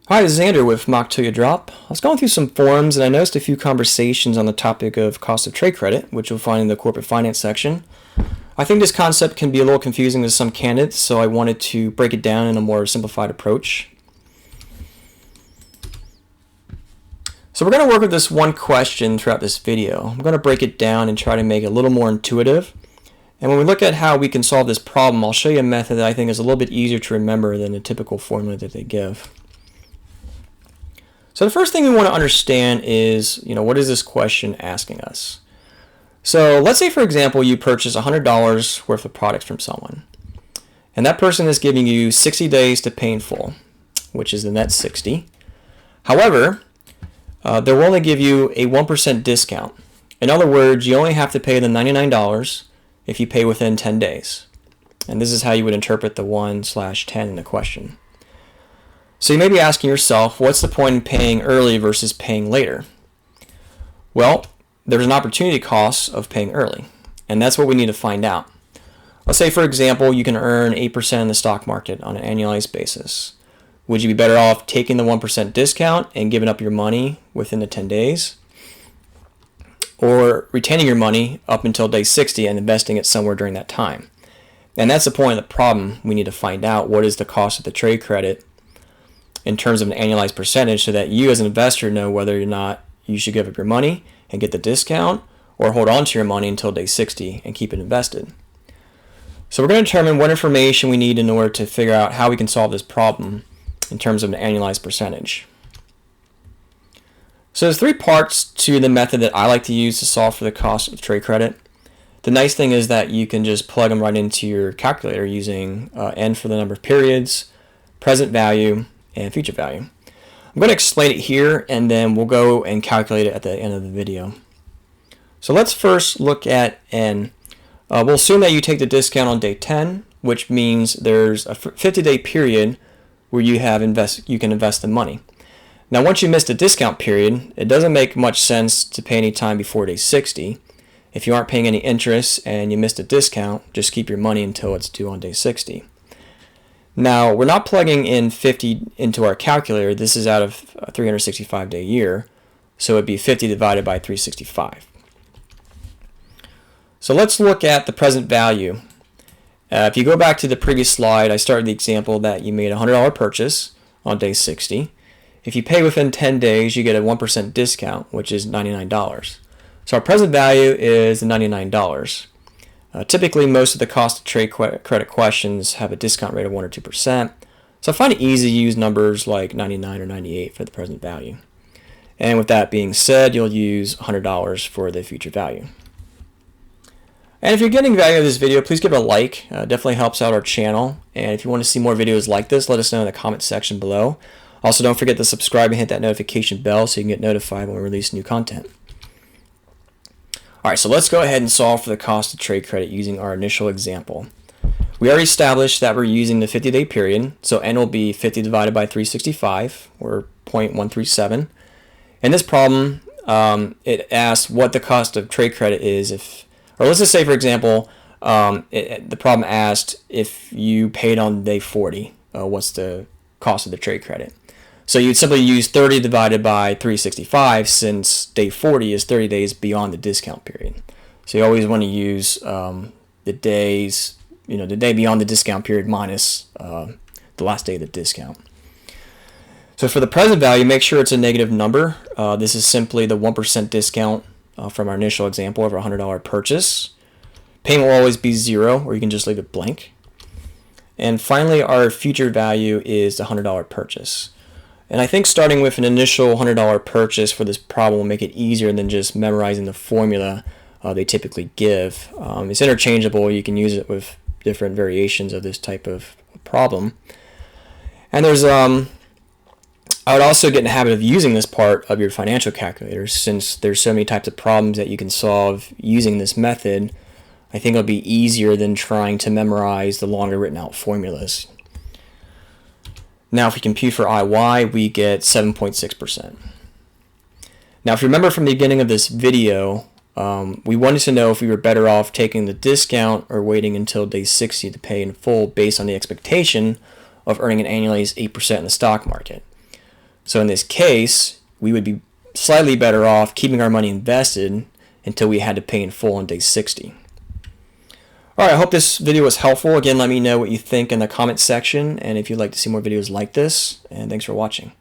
Hi, this is Andrew with Mock Till You Drop. I was going through some forums and I noticed a few conversations on the topic of cost of trade credit, which you'll find in the corporate finance section. I think this concept can be a little confusing to some candidates, so I wanted to break it down in a more simplified approach. So we're going to work with this one question throughout this video. I'm going to break it down and try to make it a little more intuitive. And when we look at how we can solve this problem, I'll show you a method that I think is a little bit easier to remember than the typical formula that they give. So the first thing we want to understand is, what is this question asking us? So let's say, for example, you purchase $100 worth of products from someone. And that person is giving you 60 days to pay in full, which is the net 60. However, they will only give you a 1% discount. In other words, you only have to pay the $99 if you pay within 10 days. And this is how you would interpret the 1/10 in the question. So you may be asking yourself, what's the point in paying early versus paying later? Well, there's an opportunity cost of paying early, and that's what we need to find out. Let's say, for example, you can earn 8% in the stock market on an annualized basis. Would you be better off taking the 1% discount and giving up your money within the 10 days? Or retaining your money up until day 60 and investing it somewhere during that time? And that's the point of the problem. We need to find out what is the cost of the trade credit in terms of an annualized percentage so that you as an investor know whether or not you should give up your money and get the discount or hold on to your money until day 60 and keep it invested. So we're going to determine what information we need in order to figure out how we can solve this problem in terms of an annualized percentage. So there's three parts to the method that I like to use to solve for the cost of trade credit. The nice thing is that you can just plug them right into your calculator using N for the number of periods, present value, and future value. I'm going to explain it here and then we'll go and calculate it at the end of the video. So let's first look at N. We'll assume that you take the discount on day 10, which means there's a 50-day period where you can invest the money. Now once you miss the discount period, it doesn't make much sense to pay any time before day 60. If you aren't paying any interest and you missed a discount, just keep your money until it's due on day 60. Now, we're not plugging in 50 into our calculator. This is out of a 365-day year, so it would be 50 divided by 365. So let's look at the present value. If you go back to the previous slide, I started the example that you made a $100 purchase on day 60. If you pay within 10 days, you get a 1% discount, which is $99. So our present value is $99. Typically, most of the cost of trade credit questions have a discount rate of 1 or 2%, so I find it easy to use numbers like 99 or 98 for the present value. And with that being said, you'll use $100 for the future value. And if you're getting value out of this video, please give it a like. It definitely helps out our channel. And if you want to see more videos like this, let us know in the comment section below. Also, don't forget to subscribe and hit that notification bell so you can get notified when we release new content. Alright, so let's go ahead and solve for the cost of trade credit using our initial example. We already established that we're using the 50-day period, so N will be 50 divided by 365, or 0.137. In this problem, it asks what the cost of trade credit is or let's just say, for example, the problem asked if you paid on day 40, what's the cost of the trade credit? So you'd simply use 30 divided by 365 since day 40 is 30 days beyond the discount period. So you always want to use the days, the day beyond the discount period minus the last day of the discount. So for the present value, make sure it's a negative number. This is simply the 1% discount from our initial example of our $100 purchase. Payment will always be 0, or you can just leave it blank. And finally, our future value is the $100 purchase. And I think starting with an initial $100 purchase for this problem will make it easier than just memorizing the formula they typically give. It's interchangeable. You can use it with different variations of this type of problem. And I would also get in the habit of using this part of your financial calculator since there's so many types of problems that you can solve using this method. I think it'll be easier than trying to memorize the longer written out formulas. Now if we compute for IY, we get 7.6%. Now if you remember from the beginning of this video, we wanted to know if we were better off taking the discount or waiting until day 60 to pay in full based on the expectation of earning an annualized 8% in the stock market. So in this case, we would be slightly better off keeping our money invested until we had to pay in full on day 60. All right, I hope this video was helpful. Again, let me know what you think in the comments section, and if you'd like to see more videos like this, and thanks for watching.